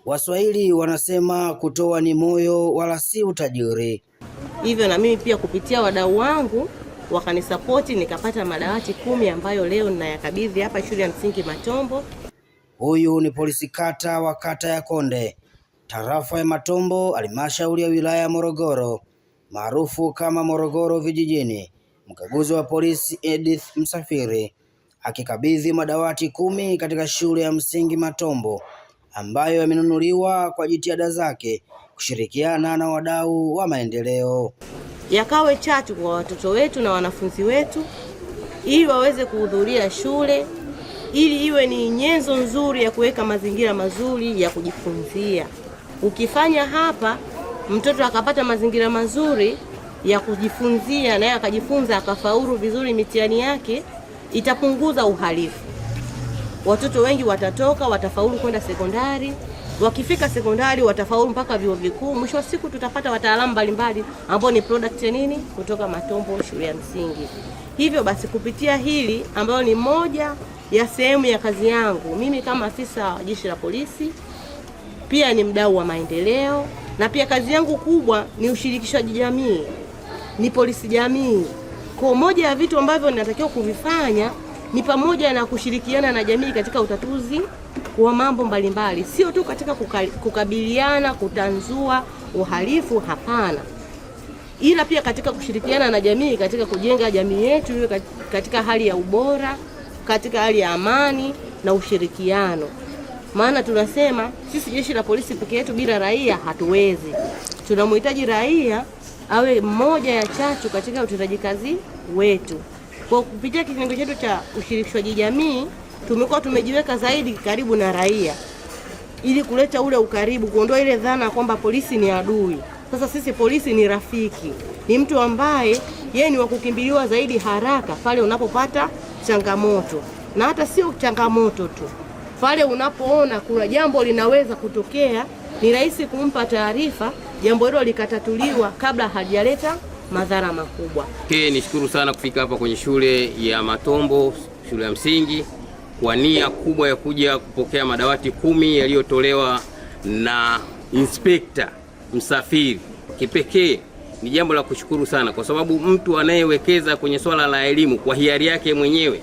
Waswahili wanasema kutoa ni moyo wala si utajiri. Hivyo na mimi pia kupitia wadau wangu wakanisapoti nikapata madawati 10 ambayo leo ninayakabidhi hapa shule ya msingi Matombo. Huyu ni polisi kata wa kata ya Konde, tarafa ya Matombo, halmashauri ya wilaya ya Morogoro, maarufu kama Morogoro vijijini. Mkaguzi wa polisi Edith Msafiri akikabidhi madawati 10 katika shule ya msingi Matombo ambayo yamenunuliwa kwa jitihada zake kushirikiana na wadau wa maendeleo. Yakawe chachu kwa watoto wetu na wanafunzi wetu ili waweze kuhudhuria shule, ili iwe ni nyenzo nzuri ya kuweka mazingira mazuri ya kujifunzia. Ukifanya hapa mtoto akapata mazingira mazuri ya kujifunzia naye akajifunza akafaulu vizuri mitihani yake, itapunguza uhalifu. Watoto wengi watatoka watafaulu kwenda sekondari, wakifika sekondari watafaulu mpaka vyuo vikuu. Mwisho wa siku tutapata wataalamu mbalimbali ambao ni product nini kutoka Matombo shule ya msingi. Hivyo basi kupitia hili ambalo ni moja ya sehemu ya kazi yangu mimi kama afisa wa jeshi la polisi, pia ni mdau wa maendeleo, na pia kazi yangu kubwa ni ushirikishaji jamii, ni polisi jamii. Kwa moja ya vitu ambavyo ninatakiwa kuvifanya ni pamoja na kushirikiana na jamii katika utatuzi wa mambo mbalimbali, sio tu katika kukabiliana kutanzua uhalifu, hapana, ila pia katika kushirikiana na jamii katika kujenga jamii yetu iwe katika hali ya ubora, katika hali ya amani na ushirikiano. Maana tunasema sisi jeshi la polisi peke yetu bila raia hatuwezi. Tunamhitaji raia awe mmoja ya chachu katika utendaji kazi wetu. Kwa kupitia kitengo chetu cha ushirikishwaji jamii tumekuwa tumejiweka zaidi karibu na raia ili kuleta ule ukaribu, kuondoa ile dhana kwamba polisi ni adui. Sasa sisi polisi ni rafiki, ni mtu ambaye yeye ni wa kukimbiliwa zaidi haraka pale unapopata changamoto, na hata sio changamoto tu, pale unapoona kuna jambo linaweza kutokea ni rahisi kumpa taarifa, jambo hilo likatatuliwa kabla hajaleta madhara makubwa. Nishukuru sana kufika hapa kwenye shule ya Matombo, shule ya msingi, kwa nia kubwa ya kuja kupokea madawati 10 yaliyotolewa na Inspekta Msafiri. Kipekee ni jambo la kushukuru sana, kwa sababu mtu anayewekeza kwenye swala la elimu kwa hiari yake mwenyewe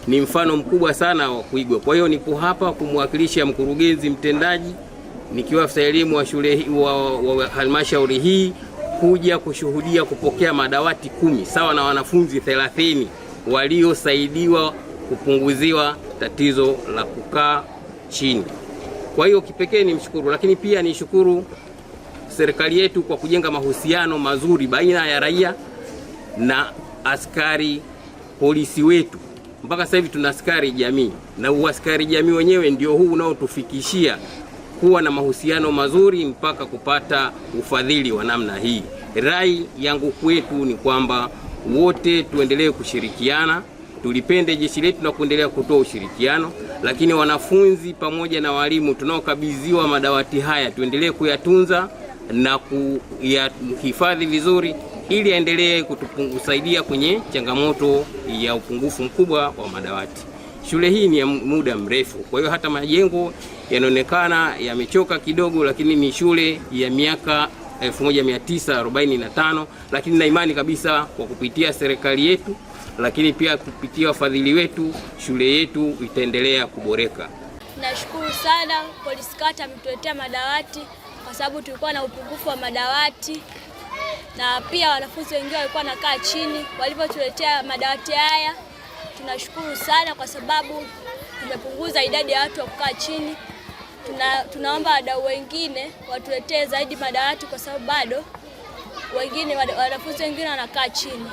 ni mfano mkubwa sana wa kuigwa. Kwa hiyo nipo hapa kumwakilisha mkurugenzi mtendaji nikiwa afisa elimu wa shule wa halmashauri hii kuja kushuhudia kupokea madawati 10 sawa na wanafunzi 30 waliosaidiwa kupunguziwa tatizo la kukaa chini. Kwa hiyo kipekee ni mshukuru, lakini pia ni shukuru serikali yetu kwa kujenga mahusiano mazuri baina ya raia na askari polisi wetu. Mpaka sasa hivi tuna askari jamii, na askari jamii wenyewe ndio huu unaotufikishia kuwa na mahusiano mazuri mpaka kupata ufadhili wa namna hii. Rai yangu kwetu ni kwamba wote tuendelee kushirikiana, tulipende jeshi letu na kuendelea kutoa ushirikiano, lakini wanafunzi pamoja na walimu tunaokabidhiwa madawati haya tuendelee kuyatunza na kuyahifadhi vizuri ili aendelee kutusaidia kwenye changamoto ya upungufu mkubwa wa madawati. Shule hii ni ya muda mrefu, kwa hiyo hata majengo yanaonekana yamechoka kidogo, lakini ni shule ya miaka 1945, lakini na imani kabisa kwa kupitia serikali yetu, lakini pia kupitia wafadhili wetu, shule yetu itaendelea kuboreka. Nashukuru sana polisi kata ametuletea madawati, kwa sababu tulikuwa na upungufu wa madawati, na pia wanafunzi wengine walikuwa nakaa chini. Walipotuletea madawati haya tunashukuru sana, kwa sababu tumepunguza idadi ya watu wa kukaa chini. Tunaomba wadau wengine watuletee zaidi madawati, kwa sababu bado wanafunzi wengine wanakaa chini.